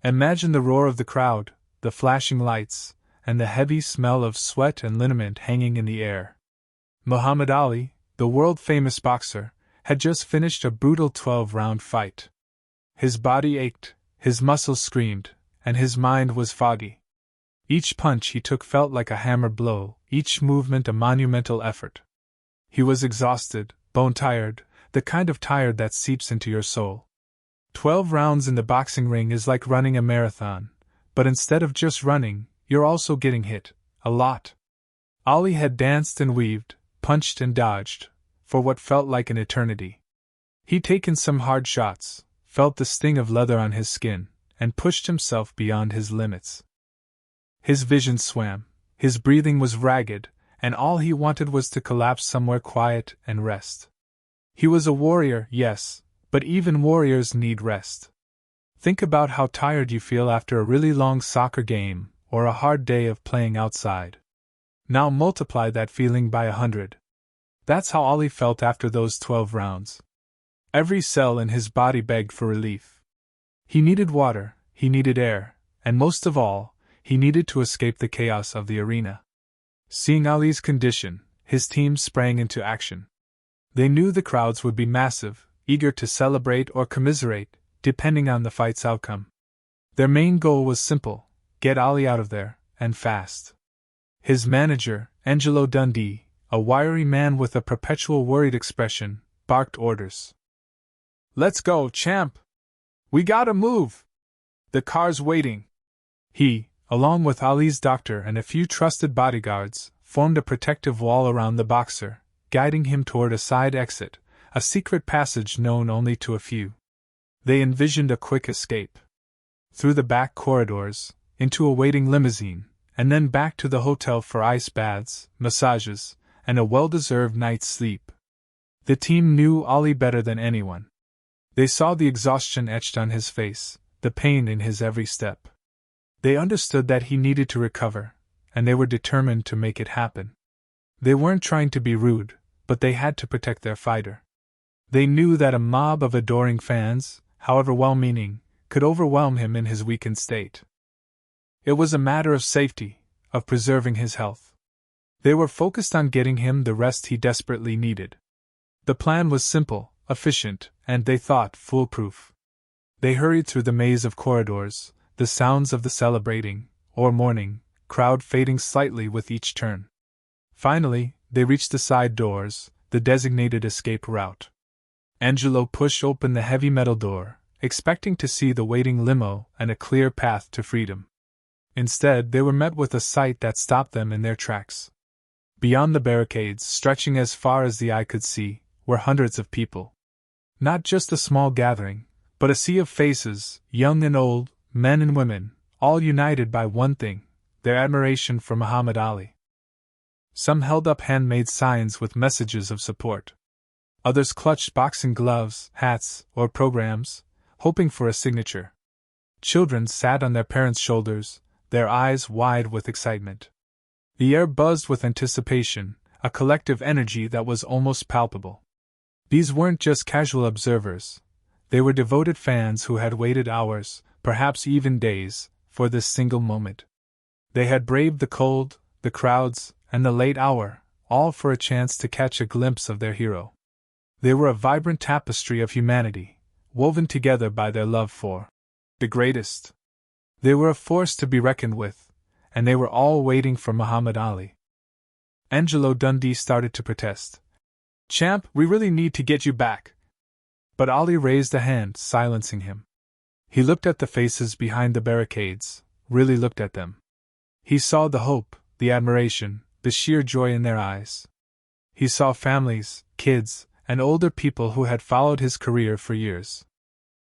Imagine the roar of the crowd, the flashing lights, and the heavy smell of sweat and liniment hanging in the air. Muhammad Ali, the world-famous boxer, had just finished a brutal 12-round fight. His body ached, his muscles screamed, and his mind was foggy. Each punch he took felt like a hammer blow, each movement a monumental effort. He was exhausted, bone-tired, the kind of tired that seeps into your soul. 12 rounds in the boxing ring is like running a marathon, but instead of just running, you're also getting hit, a lot. Ali had danced and weaved, punched and dodged, for what felt like an eternity. He'd taken some hard shots, felt the sting of leather on his skin, and pushed himself beyond his limits. His vision swam, his breathing was ragged, and all he wanted was to collapse somewhere quiet and rest. He was a warrior, yes, but even warriors need rest. Think about how tired you feel after a really long soccer game or a hard day of playing outside. Now multiply that feeling by 100. That's how Ali felt after those 12 rounds. Every cell in his body begged for relief. He needed water, he needed air, and most of all, he needed to escape the chaos of the arena. Seeing Ali's condition, his team sprang into action. They knew the crowds would be massive, eager to celebrate or commiserate, depending on the fight's outcome. Their main goal was simple: get Ali out of there, and fast. His manager, Angelo Dundee, a wiry man with a perpetual worried expression, barked orders. "Let's go, champ! We gotta move! The car's waiting!" He, along with Ali's doctor and a few trusted bodyguards, formed a protective wall around the boxer, guiding him toward a side exit, a secret passage known only to a few. They envisioned a quick escape. Through the back corridors, into a waiting limousine, and then back to the hotel for ice baths, massages, and a well-deserved night's sleep. The team knew Ali better than anyone. They saw the exhaustion etched on his face, the pain in his every step. They understood that he needed to recover, and they were determined to make it happen. They weren't trying to be rude, but they had to protect their fighter. They knew that a mob of adoring fans, however well-meaning, could overwhelm him in his weakened state. It was a matter of safety, of preserving his health. They were focused on getting him the rest he desperately needed. The plan was simple, efficient, and they thought foolproof. They hurried through the maze of corridors, the sounds of the celebrating, or mourning, crowd fading slightly with each turn. Finally, they reached the side doors, the designated escape route. Angelo pushed open the heavy metal door, expecting to see the waiting limo and a clear path to freedom. Instead, they were met with a sight that stopped them in their tracks. Beyond the barricades, stretching as far as the eye could see, were hundreds of people. Not just a small gathering, but a sea of faces, young and old, men and women, all united by one thing: their admiration for Muhammad Ali. Some held up handmade signs with messages of support. Others clutched boxing gloves, hats, or programs, hoping for a signature. Children sat on their parents' shoulders, their eyes wide with excitement. The air buzzed with anticipation, a collective energy that was almost palpable. These weren't just casual observers. They were devoted fans who had waited hours, perhaps even days, for this single moment. They had braved the cold, the crowds, and the late hour, all for a chance to catch a glimpse of their hero. They were a vibrant tapestry of humanity, woven together by their love for the greatest. They were a force to be reckoned with, and they were all waiting for Muhammad Ali. Angelo Dundee started to protest. "Champ, we really need to get you back." But Ali raised a hand, silencing him. He looked at the faces behind the barricades, really looked at them. He saw the hope, the admiration, the sheer joy in their eyes. He saw families, kids, and older people who had followed his career for years.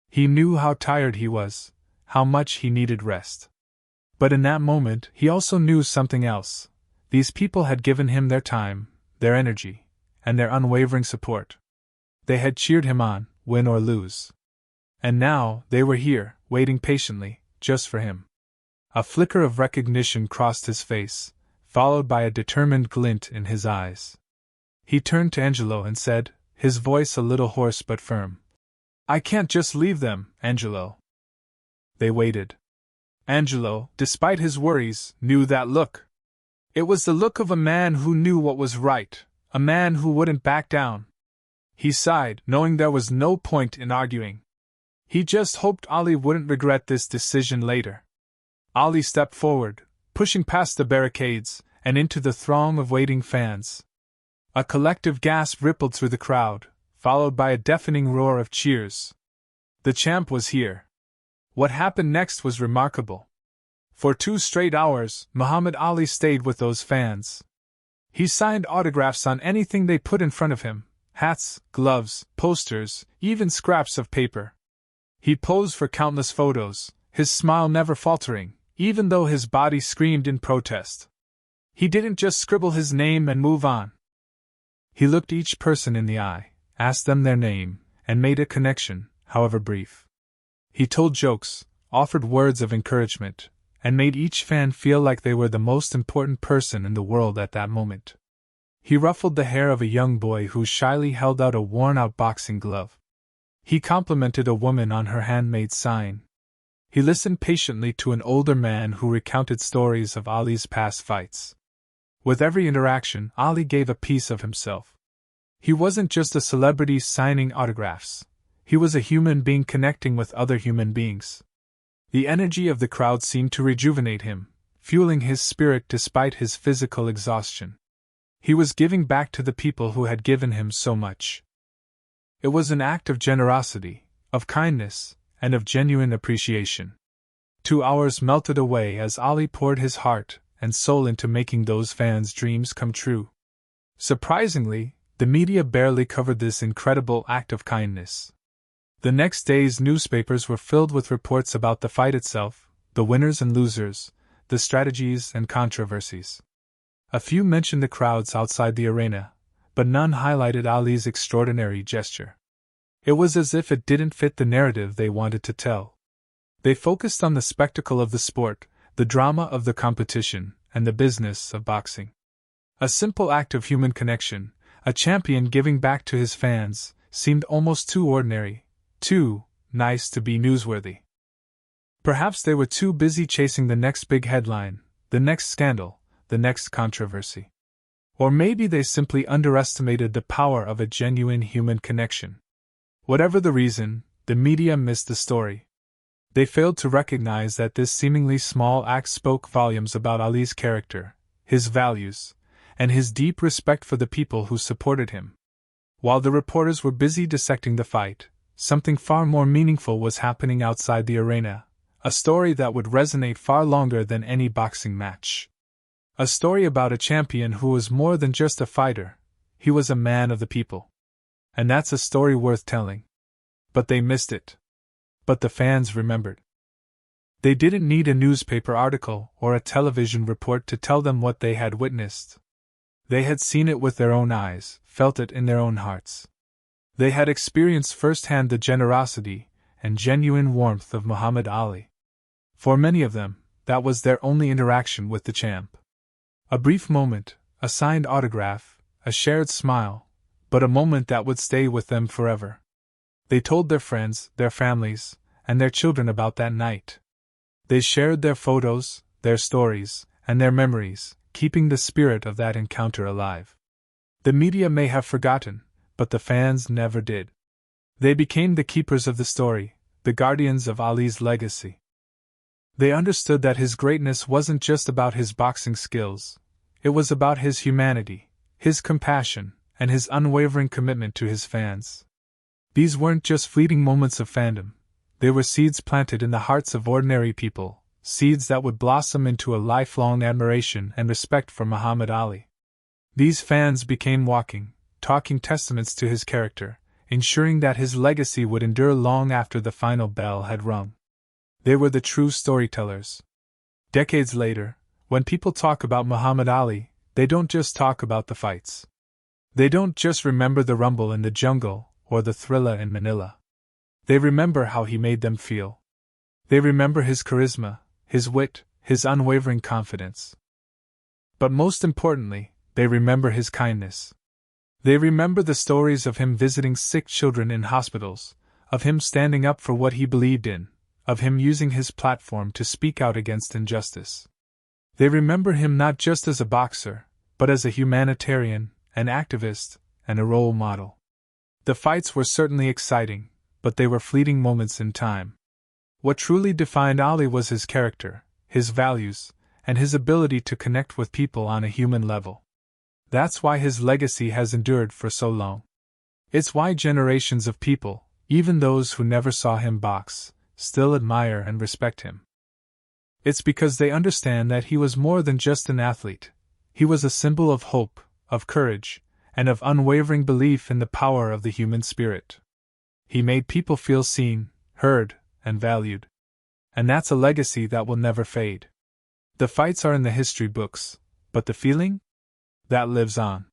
He knew how tired he was, how much he needed rest. But in that moment, he also knew something else. These people had given him their time, their energy, and their unwavering support. They had cheered him on, win or lose. And now, they were here, waiting patiently, just for him. A flicker of recognition crossed his face, followed by a determined glint in his eyes. He turned to Angelo and said, his voice a little hoarse but firm, "I can't just leave them, Angelo." They waited. Angelo, despite his worries, knew that look. It was the look of a man who knew what was right, a man who wouldn't back down. He sighed, knowing there was no point in arguing. He just hoped Ali wouldn't regret this decision later. Ali stepped forward, pushing past the barricades, and into the throng of waiting fans. A collective gasp rippled through the crowd, followed by a deafening roar of cheers. The champ was here. What happened next was remarkable. For 2 straight hours, Muhammad Ali stayed with those fans. He signed autographs on anything they put in front of him: hats, gloves, posters, even scraps of paper. He posed for countless photos, his smile never faltering, even though his body screamed in protest. He didn't just scribble his name and move on. He looked each person in the eye, asked them their name, and made a connection, however brief. He told jokes, offered words of encouragement, and made each fan feel like they were the most important person in the world at that moment. He ruffled the hair of a young boy who shyly held out a worn-out boxing glove. He complimented a woman on her handmade sign. He listened patiently to an older man who recounted stories of Ali's past fights. With every interaction, Ali gave a piece of himself. He wasn't just a celebrity signing autographs. He was a human being connecting with other human beings. The energy of the crowd seemed to rejuvenate him, fueling his spirit despite his physical exhaustion. He was giving back to the people who had given him so much. It was an act of generosity, of kindness, and of genuine appreciation. 2 hours melted away as Ali poured his heart and soul into making those fans' dreams come true. Surprisingly, the media barely covered this incredible act of kindness. The next day's newspapers were filled with reports about the fight itself, the winners and losers, the strategies and controversies. A few mentioned the crowds outside the arena, but none highlighted Ali's extraordinary gesture. It was as if it didn't fit the narrative they wanted to tell. They focused on the spectacle of the sport, the drama of the competition, and the business of boxing. A simple act of human connection, a champion giving back to his fans, seemed almost too ordinary, too nice to be newsworthy. Perhaps they were too busy chasing the next big headline, the next scandal, the next controversy. Or maybe they simply underestimated the power of a genuine human connection. Whatever the reason, the media missed the story. They failed to recognize that this seemingly small act spoke volumes about Ali's character, his values, and his deep respect for the people who supported him. While the reporters were busy dissecting the fight, something far more meaningful was happening outside the arena, a story that would resonate far longer than any boxing match. A story about a champion who was more than just a fighter, he was a man of the people. And that's a story worth telling. But they missed it. But the fans remembered. They didn't need a newspaper article or a television report to tell them what they had witnessed. They had seen it with their own eyes, felt it in their own hearts. They had experienced firsthand the generosity and genuine warmth of Muhammad Ali. For many of them, that was their only interaction with the champ. A brief moment, a signed autograph, a shared smile, but a moment that would stay with them forever. They told their friends, their families, and their children about that night. They shared their photos, their stories, and their memories, keeping the spirit of that encounter alive. The media may have forgotten, but the fans never did. They became the keepers of the story, the guardians of Ali's legacy. They understood that his greatness wasn't just about his boxing skills, it was about his humanity, his compassion, and his unwavering commitment to his fans. These weren't just fleeting moments of fandom, they were seeds planted in the hearts of ordinary people, seeds that would blossom into a lifelong admiration and respect for Muhammad Ali. These fans became walking, talking testaments to his character, ensuring that his legacy would endure long after the final bell had rung. They were the true storytellers. Decades later, when people talk about Muhammad Ali, they don't just talk about the fights. They don't just remember the rumble in the jungle or the thriller in Manila. They remember how he made them feel. They remember his charisma, his wit, his unwavering confidence. But most importantly, they remember his kindness. They remember the stories of him visiting sick children in hospitals, of him standing up for what he believed in, of him using his platform to speak out against injustice. They remember him not just as a boxer, but as a humanitarian, an activist, and a role model. The fights were certainly exciting, but they were fleeting moments in time. What truly defined Ali was his character, his values, and his ability to connect with people on a human level. That's why his legacy has endured for so long. It's why generations of people, even those who never saw him box, still admire and respect him. It's because they understand that he was more than just an athlete. He was a symbol of hope, of courage, and of unwavering belief in the power of the human spirit. He made people feel seen, heard, and valued. And that's a legacy that will never fade. The fights are in the history books, but the feeling? That lives on.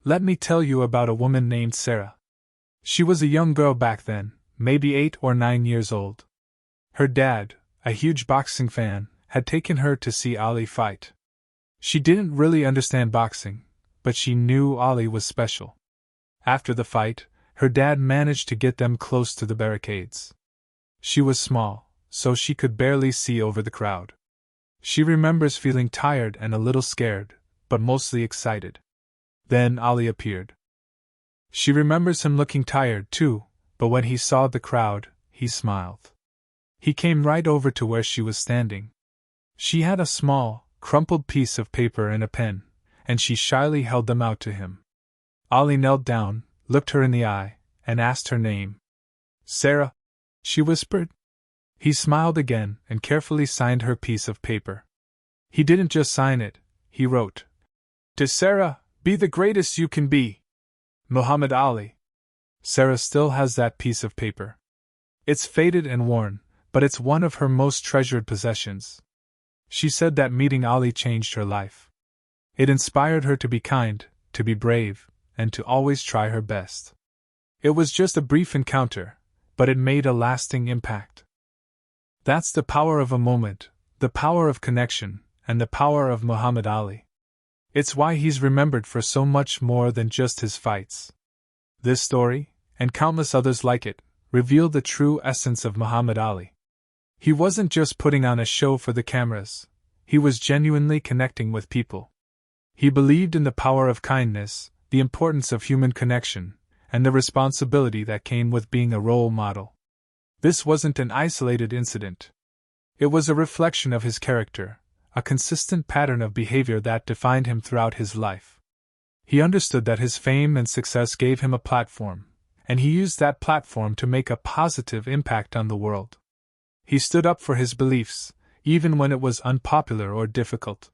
Let me tell you about a woman named Sarah. She was a young girl back then, maybe 8 or 9 years old. Her dad, a huge boxing fan, had taken her to see Ali fight. She didn't really understand boxing, but she knew Ali was special. After the fight, her dad managed to get them close to the barricades. She was small, so she could barely see over the crowd. She remembers feeling tired and a little scared, but mostly excited. Then Ali appeared. She remembers him looking tired too, but when he saw the crowd, he smiled. He came right over to where she was standing. She had a small, crumpled piece of paper and a pen, and she shyly held them out to him. Ali knelt down, looked her in the eye, and asked her name. "Sarah," she whispered. He smiled again and carefully signed her piece of paper. He didn't just sign it, he wrote, "To Sarah, be the greatest you can be. Muhammad Ali." Sarah still has that piece of paper. It's faded and worn, but it's one of her most treasured possessions. She said that meeting Ali changed her life. It inspired her to be kind, to be brave, and to always try her best. It was just a brief encounter, but it made a lasting impact. That's the power of a moment, the power of connection, and the power of Muhammad Ali. It's why he's remembered for so much more than just his fights. This story, and countless others like it, reveal the true essence of Muhammad Ali. He wasn't just putting on a show for the cameras, he was genuinely connecting with people. He believed in the power of kindness, the importance of human connection, and the responsibility that came with being a role model. This wasn't an isolated incident. It was a reflection of his character, a consistent pattern of behavior that defined him throughout his life. He understood that his fame and success gave him a platform, and he used that platform to make a positive impact on the world. He stood up for his beliefs, even when it was unpopular or difficult.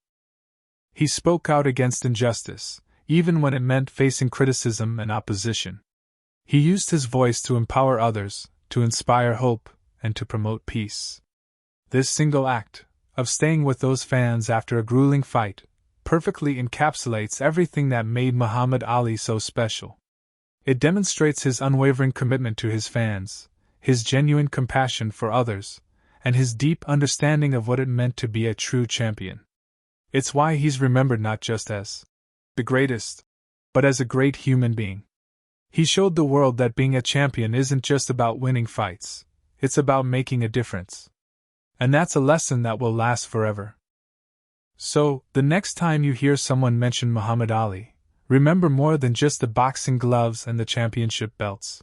He spoke out against injustice, even when it meant facing criticism and opposition. He used his voice to empower others, to inspire hope, and to promote peace. This single act, of staying with those fans after a grueling fight, perfectly encapsulates everything that made Muhammad Ali so special. It demonstrates his unwavering commitment to his fans, his genuine compassion for others, and his deep understanding of what it meant to be a true champion. It's why he's remembered not just as the greatest, but as a great human being. He showed the world that being a champion isn't just about winning fights, it's about making a difference. And that's a lesson that will last forever. So, the next time you hear someone mention Muhammad Ali, remember more than just the boxing gloves and the championship belts.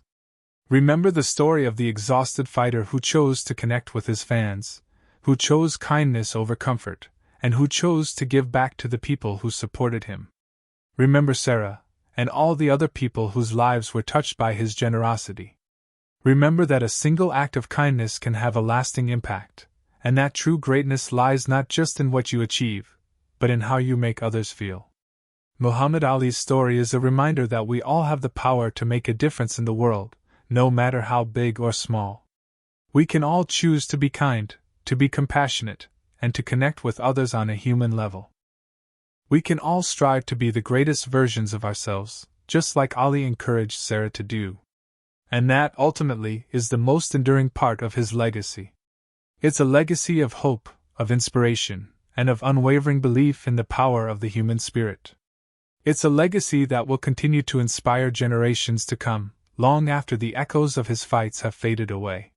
Remember the story of the exhausted fighter who chose to connect with his fans, who chose kindness over comfort, and who chose to give back to the people who supported him. Remember Sarah, and all the other people whose lives were touched by his generosity. Remember that a single act of kindness can have a lasting impact, and that true greatness lies not just in what you achieve, but in how you make others feel. Muhammad Ali's story is a reminder that we all have the power to make a difference in the world, no matter how big or small. We can all choose to be kind, to be compassionate, and to connect with others on a human level. We can all strive to be the greatest versions of ourselves, just like Ali encouraged Sarah to do. And that, ultimately, is the most enduring part of his legacy. It's a legacy of hope, of inspiration, and of unwavering belief in the power of the human spirit. It's a legacy that will continue to inspire generations to come, long after the echoes of his fights have faded away.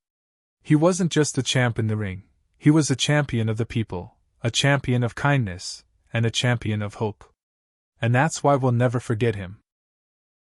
He wasn't just a champ in the ring, he was a champion of the people, a champion of kindness, and a champion of hope. And that's why we'll never forget him.